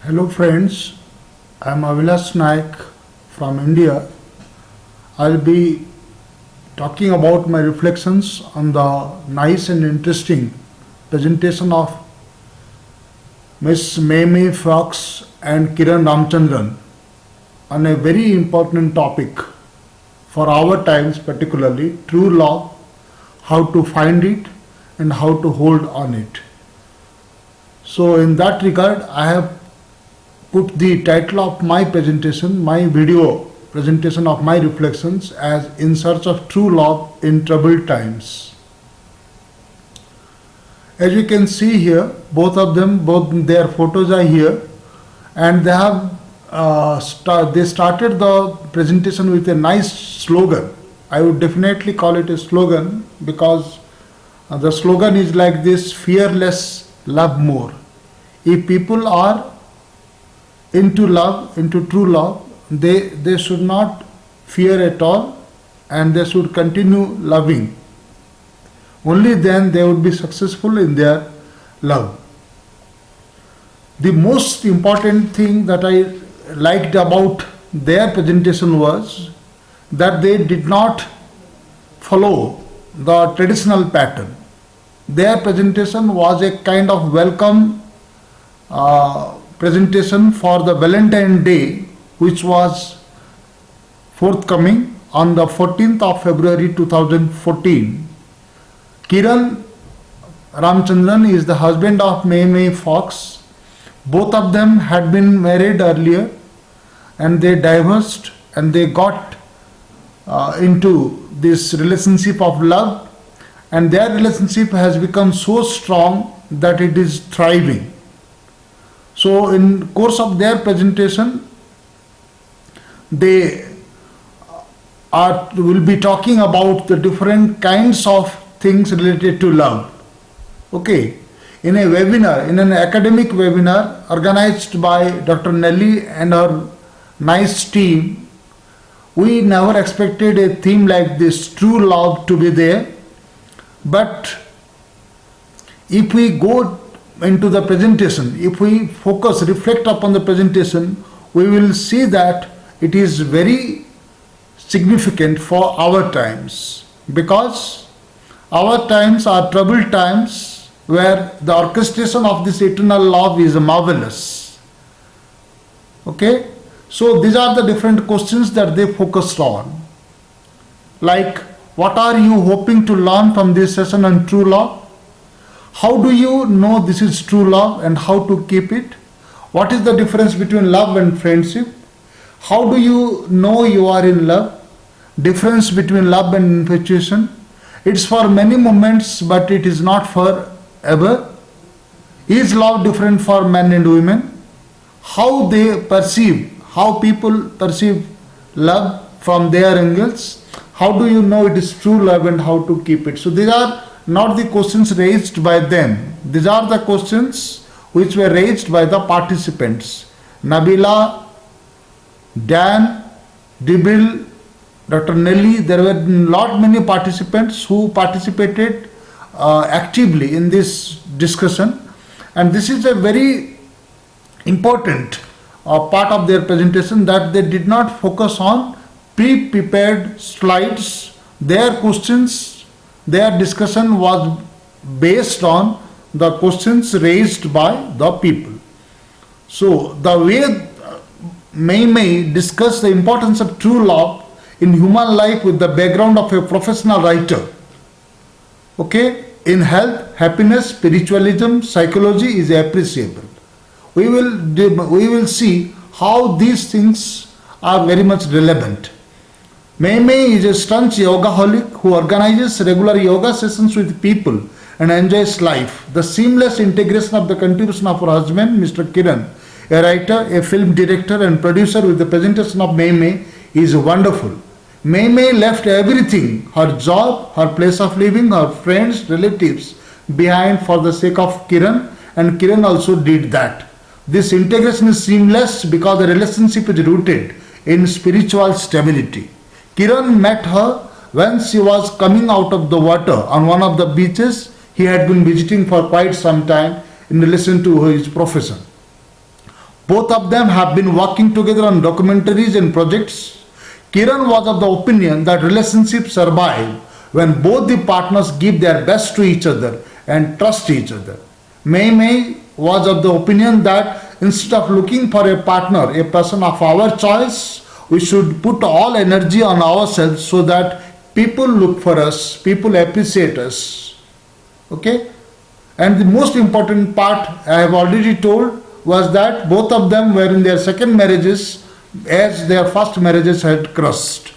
Hello friends, I am Avilash Naik from India. I'll be talking about my reflections on the nice and interesting presentation of Miss Mimi Fox and Kiran Ramachandran on a very important topic for our times, particularly true love, how to find it and how to hold on it. So in that regard, I have put the title of my presentation, my video presentation of my reflections as In Search of True Love in Troubled Times. As you can see here, both their photos are here, and they have they started the presentation with a nice slogan. I would definitely call it a slogan because the slogan is like this: fearless, love more. If people are into love, into true love, they should not fear at all and they should continue loving. Only then they would be successful in their love. The most important thing that I liked about their presentation was that they did not follow the traditional pattern. Their presentation was a kind of welcome presentation for the Valentine Day, which was forthcoming on the 14th of February 2014. Kiran Ramachandran is the husband of Mimi Fox. Both of them had been married earlier and they divorced and they got into this relationship of love, and their relationship has become so strong that it is thriving. So in course of their presentation, they will be talking about the different kinds of things related to love. Okay, in a webinar, in an academic webinar organized by Dr. Nelly and her nice team, we never expected a theme like this, true love, to be there. But if we go into the presentation, if we reflect upon the presentation, we will see that it is very significant for our times, because our times are troubled times where the orchestration of this eternal love is marvelous. Okay, so these are the different questions that they focused on, like what are you hoping to learn from this session on true love? How do you know this is true love and how to keep it? What is the difference between love and friendship? How do you know you are in love? Difference between love and infatuation. It's for many moments, but it is not for ever. Is love different for men and women? How people perceive love from their angles. How do you know it is true love and how to keep it? So these are not the questions raised by them. These are the questions which were raised by the participants. Nabila, Dan, Dibil, Dr. Nelly, there were many participants who participated actively in this discussion, and this is a very important part of their presentation, that they did not focus on pre-prepared slides. Their questions, their discussion was based on the questions raised by the people. So the way Mei discussed the importance of true love in human life with the background of a professional writer, okay, in health, happiness, spiritualism, psychology, is appreciable. We will see how these things are very much relevant. Mei is a staunch yogaholic who organizes regular yoga sessions with people and enjoys life. The seamless integration of the contribution of her husband, Mr. Kiran, a writer, a film director and producer, with the presentation of Mei is wonderful. Mei left everything, her job, her place of living, her friends, relatives behind for the sake of Kiran, and Kiran also did that. This integration is seamless because the relationship is rooted in spiritual stability. Kiran met her when she was coming out of the water on one of the beaches he had been visiting for quite some time in relation to his profession. Both of them have been working together on documentaries and projects. Kiran was of the opinion that relationships survive when both the partners give their best to each other and trust each other. May was of the opinion that instead of looking for a partner, a person of our choice, we should put all energy on ourselves so that people look for us, people appreciate us. Okay? And the most important part I have already told was that both of them were in their second marriages as their first marriages had crushed.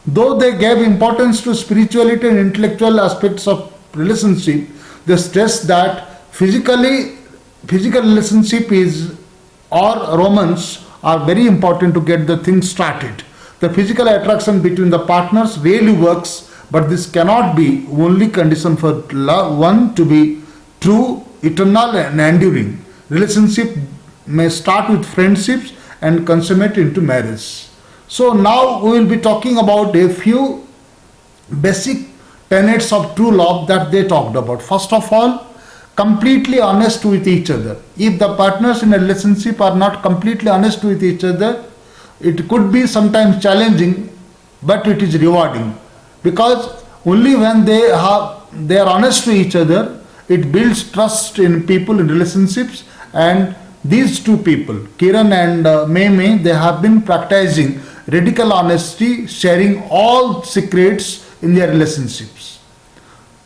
Though they gave importance to spirituality and intellectual aspects of relationship, they stressed that physical relationship is or romance are very important to get the thing started. The physical attraction between the partners really works, but this cannot be only condition for love, one to be true, eternal and enduring. Relationship may start with friendships and consummate into marriage. So now we will be talking about a few basic tenets of true love that they talked about. First of all, completely honest with each other. If the partners in a relationship are not completely honest with each other, it could be sometimes challenging, but it is rewarding, because only when they are honest to each other, it builds trust in people in relationships. And these two people, Kiran and May, they have been practicing radical honesty, sharing all secrets in their relationships.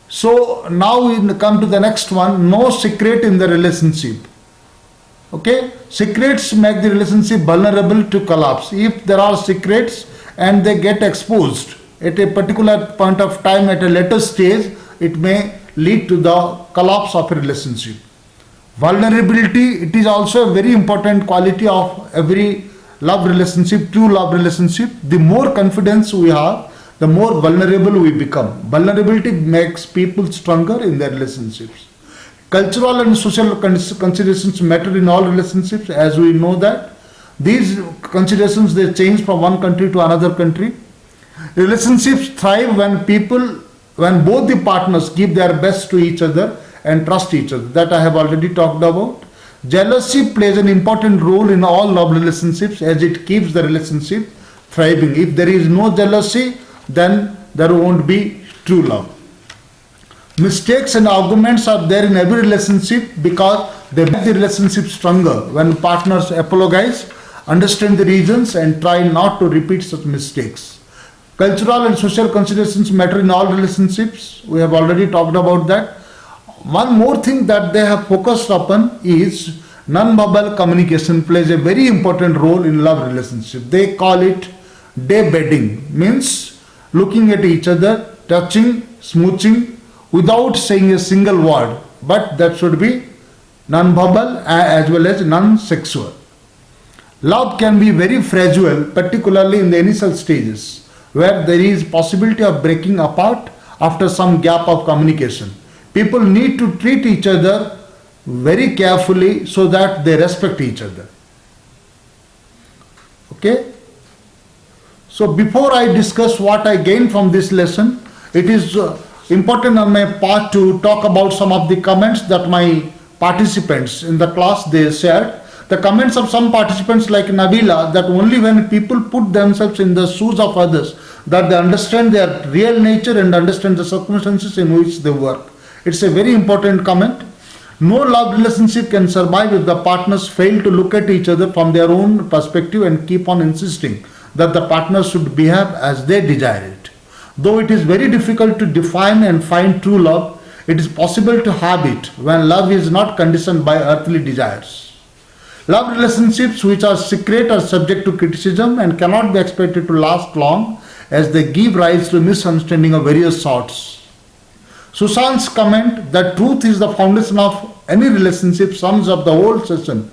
So now we come to the next one, no secret in the relationship. Okay, secrets make the relationship vulnerable to collapse. If there are secrets and they get exposed at a particular point of time at a later stage, it may lead to the collapse of a relationship. Vulnerability, it is also a very important quality of every love relationship, true love relationship. The more confidence we have, the more vulnerable we become. Vulnerability makes people stronger in their relationships. Cultural and social considerations matter in all relationships, as we know that. These considerations, they change from one country to another country. Relationships thrive when both the partners give their best to each other and trust each other. That I have already talked about. Jealousy plays an important role in all love relationships, as it keeps the relationship thriving. If there is no jealousy, then there won't be true love. Mistakes and arguments are there in every relationship because they make the relationship stronger. When partners apologize, understand the reasons and try not to repeat such mistakes. Cultural and social considerations matter in all relationships. We have already talked about that. One more thing that they have focused upon is non-verbal communication plays a very important role in love relationship. They call it day bedding, means looking at each other, touching, smooching without saying a single word, but that should be non-verbal as well as non-sexual. Love can be very fragile, particularly in the initial stages, where there is possibility of breaking apart after some gap of communication. People need to treat each other very carefully so that they respect each other. Okay? So before I discuss what I gained from this lesson, it is important on my part to talk about some of the comments that my participants in the class they shared. The comments of some participants like Nabila, that only when people put themselves in the shoes of others that they understand their real nature and understand the circumstances in which they work. It's a very important comment. No love relationship can survive if the partners fail to look at each other from their own perspective and keep on insisting that the partner should behave as they desire it. Though it is very difficult to define and find true love, it is possible to have it when love is not conditioned by earthly desires. Love relationships which are secret are subject to criticism and cannot be expected to last long, as they give rise to misunderstanding of various sorts. Sushant's comment that truth is the foundation of any relationship sums up the whole session,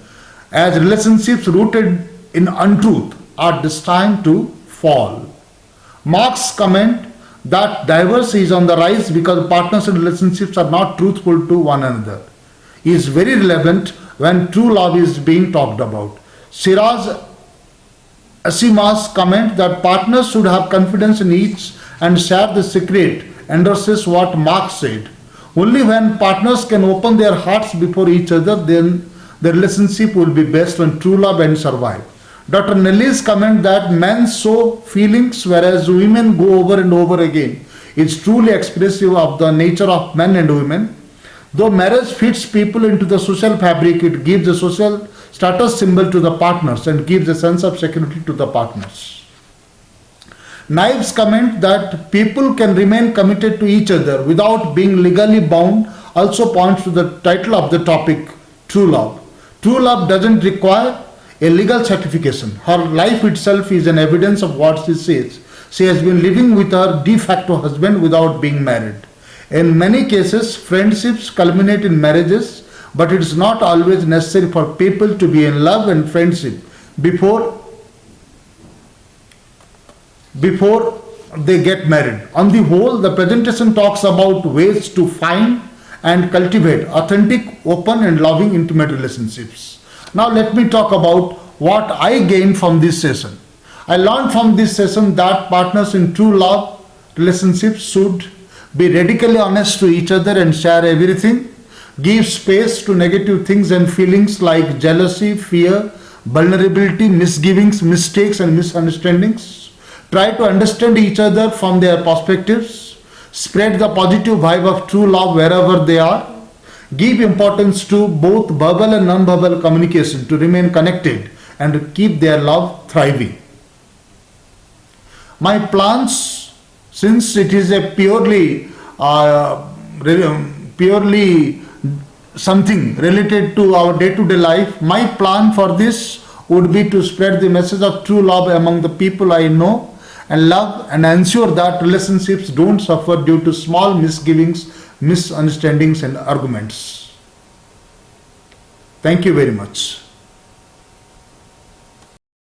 as relationships rooted in untruth are destined to fall. Mark's comment that divorce is on the rise because partners in relationships are not truthful to one another is very relevant when true love is being talked about. Shiraz Asima's comment that partners should have confidence in each and share the secret endorses what Marx said. Only when partners can open their hearts before each other, then the relationship will be best when true love and survive. Dr. Nelly's comment that men sow feelings whereas women go over and over again is truly expressive of the nature of men and women. Though marriage fits people into the social fabric, it gives a social status symbol to the partners and gives a sense of security to the partners. Knives comment that people can remain committed to each other without being legally bound also points to the title of the topic, true love. True love doesn't require a legal certification. Her life itself is an evidence of what she says. She has been living with her de facto husband without being married. In many cases, friendships culminate in marriages, but it is not always necessary for people to be in love and friendship before they get married. On the whole, the presentation talks about ways to find and cultivate authentic, open and loving intimate relationships. Now let me talk about what I gained from this session. I learned from this session that partners in true love relationships should be radically honest to each other and share everything, give space to negative things and feelings like jealousy, fear, vulnerability, misgivings, mistakes and misunderstandings. Try to understand each other from their perspectives. Spread the positive vibe of true love wherever they are. Give importance to both verbal and non-verbal communication to remain connected and keep their love thriving. My plans, since it is a purely something related to our day-to-day life, my plan for this would be to spread the message of true love among the people I know and love and ensure that relationships don't suffer due to small misgivings, misunderstandings and arguments. Thank you very much.